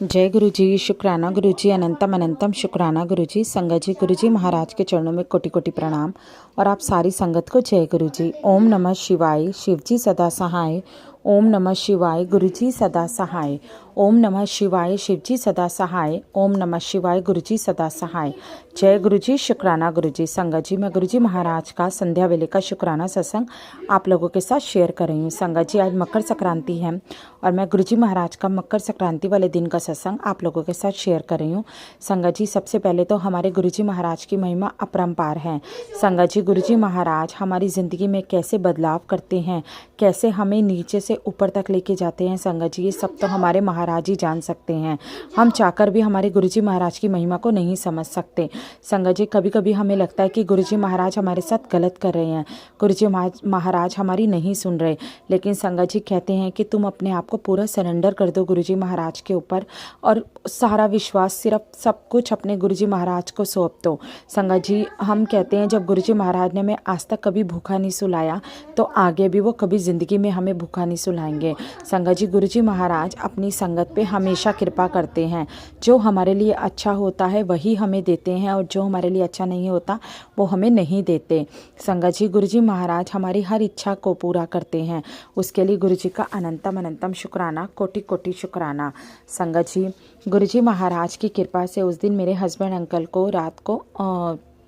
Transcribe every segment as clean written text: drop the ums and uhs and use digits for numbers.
जय गुरु जी। शुक्राना गुरु जी। अनंतम अनंतम शुक्राना गुरु जी। संगत जी, गुरु जी महाराज के चरणों में कोटि कोटि प्रणाम और आप सारी संगत को जय गुरु जी। ओम नमः शिवाय। शिव जी सदा सहाय। ओम नमः शिवाय। गुरु जी सदा सहाय। ओम नमः शिवाय। शिव जी सदा सहाय। ओम नमः शिवाय। गुरु जी सदा सहाय। जय गुरु जी। शुक्राना गुरु जी। संगत जी, मैं गुरु जी महाराज का संध्या वेले का शुक्राना सत्संग आप लोगों के साथ शेयर कर रही हूँ। संगत जी, आज मकर संक्रांति है और मैं गुरु जी महाराज का मकर संक्रांति वाले दिन का सत्संग आप लोगों के साथ शेयर कर रही हूँ। संगत जी, सबसे पहले तो हमारे गुरु जी महाराज की महिमा अपरंपार है। संगत जी, गुरु जी महाराज हमारी ज़िंदगी में कैसे बदलाव करते हैं, कैसे हमें नीचे से ऊपर तक लेके जाते हैं, संगत जी ये सब तो हमारे महाराज ही जान सकते हैं। हम चाहकर भी हमारे गुरु जी महाराज की महिमा को नहीं समझ सकते। संगत जी, कभी कभी हमें लगता है कि गुरु जी महाराज हमारे साथ गलत कर रहे हैं, गुरु जी महाराज हमारी नहीं सुन रहे, लेकिन संगत जी कहते हैं कि तुम अपने आप को पूरा सरेंडर कर दो गुरु जी महाराज के ऊपर और सारा विश्वास, सिर्फ सब कुछ अपने गुरु जी महाराज को सौंप दो। संगत जी, हम कहते हैं जब गुरु जी महाराज ने हमें आज तक कभी भूखा नहीं सुलाया तो आगे भी वो कभी ज़िंदगी में हमें भूखा नहीं सुलाएंगे। संगत जी, गुरु जी महाराज अपनी संगत पे हमेशा कृपा करते हैं। जो हमारे लिए अच्छा होता है वही हमें देते हैं और जो हमारे लिए अच्छा नहीं होता वो हमें नहीं देते। संगत जी, गुरु जी महाराज हमारी हर इच्छा को पूरा करते हैं, उसके लिए गुरु जी का अनंतम अनंतम शुक्राना, कोटि कोटि शुक्राना। संगत जी, गुरु जी महाराज की कृपा से उस दिन मेरे हस्बैंड अंकल को रात को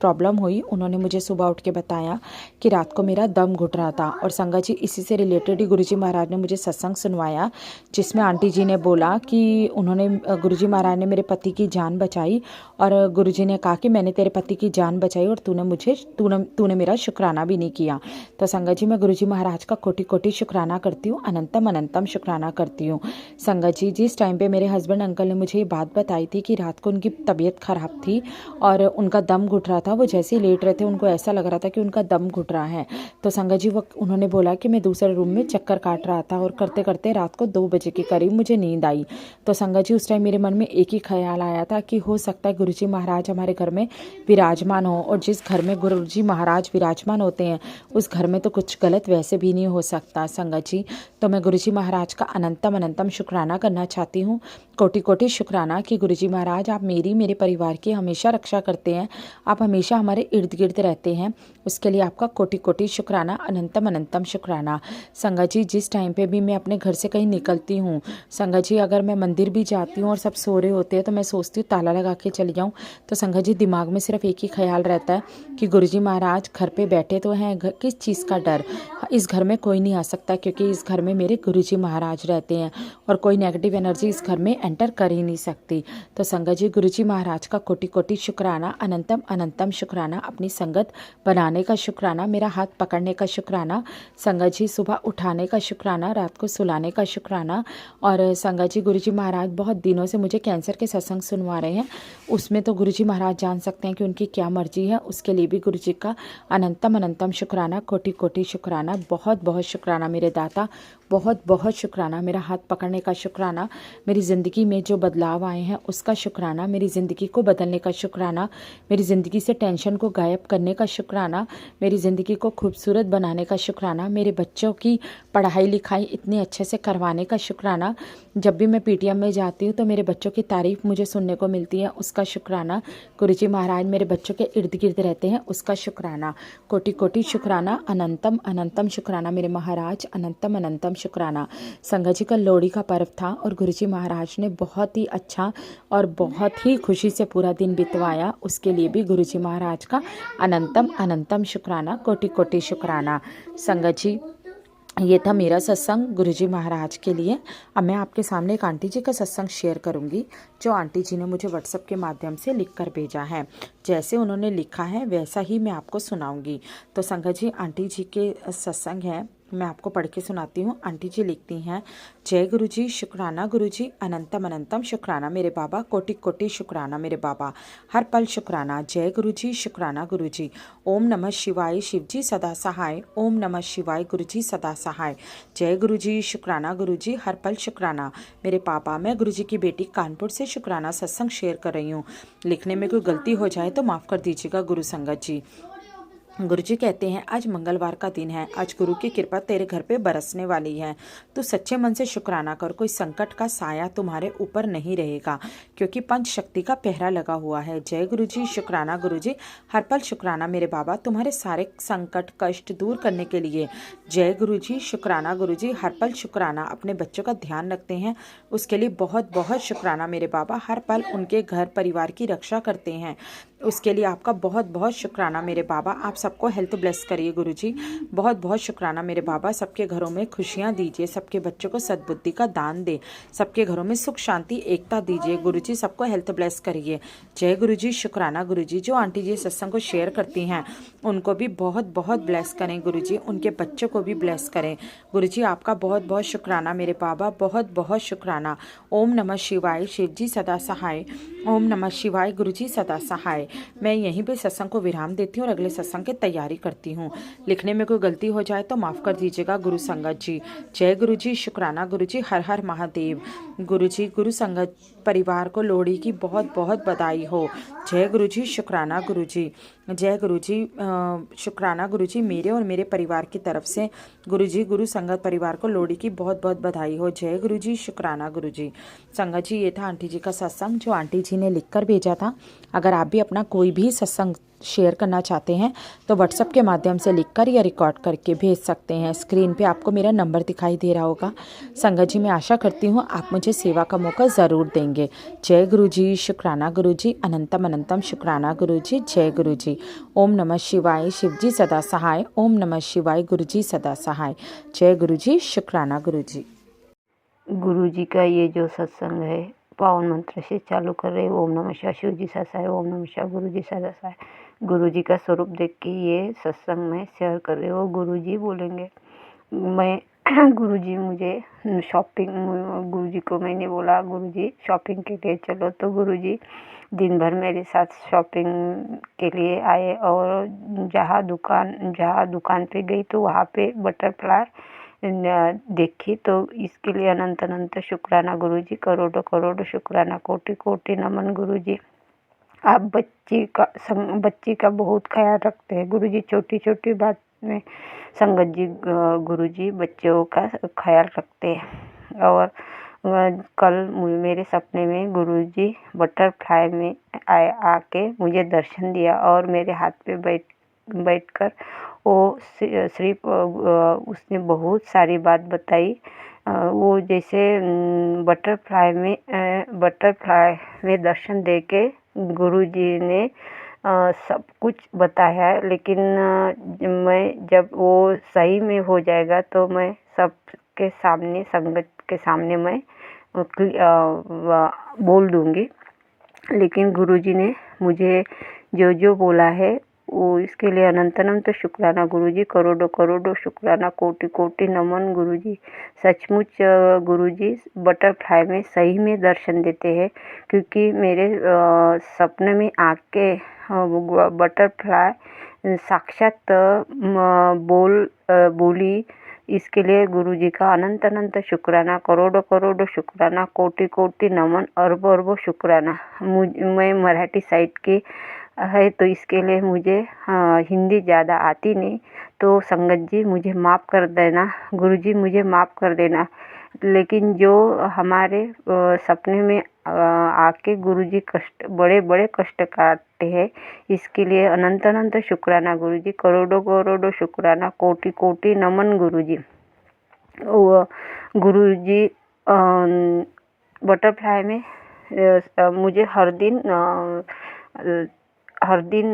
प्रॉब्लम हुई। उन्होंने मुझे सुबह उठ के बताया कि रात को मेरा दम घुट रहा था और संगत जी इसी से रिलेटेड ही गुरु जी महाराज ने मुझे सत्संग सुनवाया, जिसमें आंटी जी ने बोला कि उन्होंने गुरु जी महाराज ने मेरे पति की जान बचाई और गुरु जी ने कहा कि मैंने तेरे पति की जान बचाई और तूने मेरा शुक्राना भी नहीं किया। तो संगत जी, मैं गुरु जी महाराज का कोटि कोटि शुक्राना करती हूँ, अनंतम अनंतम शुक्राना करती हूँ। संगत जी, जिस टाइम पे मेरे हस्बैंड अंकल ने मुझे ये बात बताई थी कि रात को उनकी तबीयत खराब थी और उनका दम घुट रहा था, वो जैसे ही लेट रहे थे उनको ऐसा लग रहा था कि उनका दम घुट रहा है। तो संगत जी, उन्होंने बोला कि मैं दूसरे रूम में चक्कर काट रहा था और करते करते रात को 2 बजे के करीब मुझे नींद आई। तो संगत जी, उस टाइम मेरे मन में एक ही ख्याल आया था कि हो सकता है गुरु जी महाराज हमारे घर में विराजमान हो, और जिस घर में गुरु जी महाराज विराजमान होते हैं उस घर में तो कुछ गलत वैसे भी नहीं हो सकता। संगत जी, तो मैं गुरु जी महाराज का अनंतम अनंतम शुक्राना करना चाहती हूँ, कोटि कोटि शुक्राना कि गुरु जी महाराज आप मेरे परिवार की हमेशा रक्षा करते हैं, आप हमेशा हमारे इर्द गिर्द रहते हैं, उसके लिए आपका कोटि कोटि शुक्राना, अनंतम अनंतम शुक्राना। संगत जी, जिस टाइम पे भी मैं अपने घर से कहीं निकलती हूँ, संगत जी अगर मैं मंदिर भी जाती हूँ और सब सो रहे होते हैं तो मैं सोचती हूँ ताला लगा के चली जाऊँ। तो संगत जी, दिमाग में सिर्फ एक ही ख्याल रहता है कि गुरु जी महाराज घर पे बैठे तो हैं, किस चीज़ का डर, इस घर में कोई नहीं आ सकता क्योंकि इस घर में मेरे गुरु जी महाराज रहते हैं और कोई नेगेटिव एनर्जी इस घर में एंटर कर ही नहीं सकती। तो संगत जी, गुरु जी महाराज का कोटि कोटि शुक्राना, अनंतम अनंतम शुक्राना, अपनी संगत बनाने का शुक्राना, मेरा हाथ पकड़ने का शुक्राना, संगत जी सुबह उठाने का शुक्राना, रात को सुलाने का शुक्राना। और संगत जी, गुरु जी महाराज बहुत दिनों से मुझे कैंसर के सत्संग सुनवा रहे हैं, उसमें तो गुरु जी महाराज जान सकते हैं कि उनकी क्या मर्जी है, उसके लिए भी गुरु जी का अनंतम अनंतम शुक्राना, कोटि कोटि शुक्राना। बहुत बहुत शुक्राना मेरे दाता, बहुत बहुत शुक्राना, मेरा हाथ पकड़ने का शुक्राना, मेरी ज़िंदगी में जो बदलाव आए हैं उसका शुक्राना, मेरी ज़िंदगी को बदलने का शुक्राना, मेरी ज़िंदगी से टेंशन को गायब करने का शुक्राना, मेरी ज़िंदगी को खूबसूरत बनाने का शुक्राना, मेरे बच्चों की पढ़ाई लिखाई इतने अच्छे से करवाने का शुक्राना, जब भी मैं पीटीएम में जाती हूँ तो मेरे बच्चों की तारीफ़ मुझे सुनने को मिलती है, उसका शुक्राना। गुरु जी महाराज मेरे बच्चों के इर्द गिर्द रहते हैं, उसका शुक्राना, कोटि कोटि शुक्राना, अनंतम अनंतम शुक्राना मेरे महाराज, अनंतम अनंतम शुक्राना। संगत जी, कल लोहड़ी का पर्व था और गुरु जी महाराज ने बहुत ही अच्छा और बहुत ही खुशी से पूरा दिन बितवाया, उसके लिए भी गुरु जी महाराज का अनंतम अनंतम शुक्राना, कोटि कोटि शुक्राना। संगत जी, ये था मेरा सत्संग गुरु जी महाराज के लिए। अब मैं आपके सामने एक आंटी जी का सत्संग शेयर करूंगी, जो आंटी जी ने मुझे व्हाट्सएप के माध्यम से लिख कर भेजा है। जैसे उन्होंने लिखा है वैसा ही मैं आपको सुनाऊंगी। तो संगत जी, आंटी जी के सत्संग है, मैं आपको पढ़ के सुनाती हूँ। आंटी जी लिखती हैं, जय गुरु जी, शुक्राना गुरु जी, अनंतम अनंतम शुक्राना मेरे बाबा, कोटि कोटि शुक्राना मेरे बाबा, हर पल शुक्राना। जय गुरु जी, शुक्राना गुरु जी। ओम नमः शिवाय, शिव जी सदा सहाय। ओम नमः शिवाय, गुरु जी सदा सहाय। जय गुरु जी, शुक्राना गुरु जी, हर पल शुक्राना मेरे पापा। मैं गुरु जी की बेटी कानपुर से शुक्राना सत्संग शेयर कर रही हूँ। लिखने में कोई गलती हो जाए तो माफ़ कर दीजिएगा गुरु संगत जी। गुरुजी कहते हैं आज मंगलवार का दिन है, आज गुरु की कृपा तेरे घर पे बरसने वाली है। तू सच्चे मन से शुक्राना कर, कोई संकट का साया तुम्हारे ऊपर नहीं रहेगा, क्योंकि पंच शक्ति का पहरा लगा हुआ है। जय गुरुजी, शुक्राना गुरुजी, हर पल शुक्राना मेरे बाबा तुम्हारे सारे संकट कष्ट दूर करने के लिए। जय गुरुजी, शुक्राना गुरुजी, हर पल शुक्राना, अपने बच्चों का ध्यान रखते हैं उसके लिए बहुत बहुत शुक्राना मेरे बाबा, हर पल उनके घर परिवार की रक्षा करते हैं उसके लिए आपका बहुत बहुत शुक्राना मेरे बाबा। आप सबको हेल्थ ब्लेस करिए गुरुजी, बहुत बहुत शुक्राना मेरे बाबा। सबके घरों में खुशियां दीजिए, सबके बच्चों को सद्बुद्धि का दान दे, सबके घरों में सुख शांति एकता दीजिए गुरुजी, सबको हेल्थ ब्लेस करिए। जय गुरुजी, शुक्राना गुरुजी। जो आंटी जी सत्संग को शेयर करती हैं उनको भी बहुत बहुत ब्लेस करें गुरुजी, उनके बच्चों को भी ब्लेस करें गुरुजी। आपका बहुत बहुत शुक्राना मेरे बाबा, बहुत बहुत शुक्राना। ओम नमः शिवाय, शिव जी सदा सहाय। ओम नमः शिवाय, गुरुजी सदा सहाय। मैं यहीं पे सत्संग को विराम देती हूँ और अगले सत्संग की तैयारी करती हूँ। लिखने में कोई गलती हो जाए तो माफ़ कर दीजिएगा गुरु संगत जी। जय गुरु जी, शुक्राना गुरु जी, हर हर महादेव। गुरु जी, गुरु संगत परिवार को लोहड़ी की बहुत बहुत बधाई हो। जय गुरु जी, शुक्राना गुरु जी। जय गुरु जी, शुक्राना गुरु जी, मेरे और मेरे परिवार की तरफ से गुरु जी गुरु संगत परिवार को लोहड़ी की बहुत बहुत बधाई हो। जय गुरु जी, शुक्राना गुरु जी। संगत जी, ये था आंटी जी का सत्संग जो आंटी जी ने लिखकर भेजा था। अगर आप भी अपना कोई भी सत्संग शेयर करना चाहते हैं तो व्हाट्सएप के माध्यम से लिखकर या रिकॉर्ड करके भेज सकते हैं। स्क्रीन पे आपको मेरा नंबर दिखाई दे रहा होगा। संगत जी, मैं आशा करती हूँ आप मुझे सेवा का मौका ज़रूर देंगे। जय गुरु जी, शुक्राना गुरु जी, अनंतम अनंतम शुक्राना गुरु जी। जय गुरु जी। ओम नमः शिवाय, शिव जी सदा सहाय। ओम नमः शिवाय, गुरु जी सदा सहाय। जय गुरु जी, शुक्राना गुरु जी। गुरु जी का ये जो सत्संग है पावन मंत्र से चालू कर रहे, ओम नमः शिवाय, शिव जी सदा सहाय, ओम नमः शिवाय, गुरु जी सदा सहाय। गुरु जी का स्वरूप देख के ये सत्संग में शेयर कर रहे हो। गुरु जी बोलेंगे मैं गुरु जी मुझे शॉपिंग, गुरु जी को मैंने बोला गुरु जी शॉपिंग के लिए चलो, तो गुरु जी दिन भर मेरे साथ शॉपिंग के लिए आए और जहाँ दुकान पे गई तो वहाँ पे बटरफ्लाई देखी। तो इसके लिए अनंत अनंत शुक्राना गुरु जी, करोड़ों करोड़ों शुक्राना, कोटि कोटि नमन गुरु जी। आप बच्ची का बहुत ख्याल रखते हैं गुरु जी, छोटी छोटी बात में संगत जी गुरु जी बच्चों का ख्याल रखते हैं। और कल मेरे सपने में गुरु जी बटरफ्लाई में आके मुझे दर्शन दिया और मेरे हाथ पे बैठकर वो सिर्फ उसने बहुत सारी बात बताई। वो जैसे बटरफ्लाई में दर्शन देके गुरुजी ने सब कुछ बताया, लेकिन मैं जब वो सही में हो जाएगा तो मैं सबके सामने, संगत के सामने मैं बोल दूँगी। लेकिन गुरुजी ने मुझे जो जो बोला है वो इसके लिए अनंत अनंत शुक्राना गुरुजी, करोड़ों करोड़ों शुक्राना, कोटि कोटि नमन गुरुजी। सचमुच गुरुजी बटरफ्लाई में सही में दर्शन देते हैं, क्योंकि मेरे सपने में आके बटरफ्लाई साक्षात बोली। इसके लिए गुरुजी का अनंत अनंत शुक्राना, करोड़ों करोड़ों शुक्राना, कोटि कोटि नमन, अरबों अरबों शुक्राना। मैं मराठी साइड की है तो इसके लिए मुझे हिंदी ज़्यादा आती नहीं, तो संगत जी मुझे माफ़ कर देना, गुरुजी मुझे माफ़ कर देना। लेकिन जो हमारे सपने में आके गुरुजी बड़े बड़े कष्ट काटते हैं, इसके लिए अनंत अनंत शुक्राना गुरुजी, करोड़ों करोड़ों शुक्राना, कोटि कोटि नमन गुरुजी। गुरुजी बटरफ्लाई में मुझे हर दिन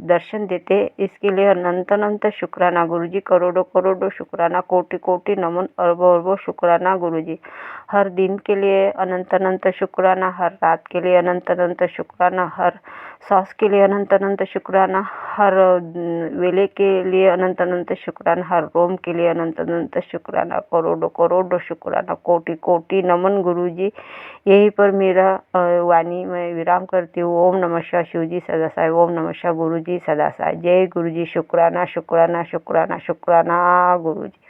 दर्शन देते, इसके लिए अनंत अनंत शुक्राना गुरुजी, करोड़ों करोड़ों शुक्राना, कोटि कोटि नमन, अरबों अरबों शुक्राना गुरुजी। हर दिन के लिए अनंत अनंत शुक्राना, हर रात के लिए अनंत अनंत शुक्राना, हर सांस के लिए अनंत अनंत शुक्राना, हर वेले के लिए अनंत अनंत शुक्राना, हर रोम के लिए अनंत अनंत शुक्राना, करोड़ों करोड़ों शुक्राना, कोटि कोटि नमन गुरुजी। यहीं पर मेरा वाणी मैं विराम करती हूँ। ओम नमः शिवाय, शिव जी सदा सहाय। ओम नमः शिवाय, गुरु जी सदा सहाय। जय गुरु जी, शुक्राना शुक्राना शुक्राना शुक्राना गुरु जी।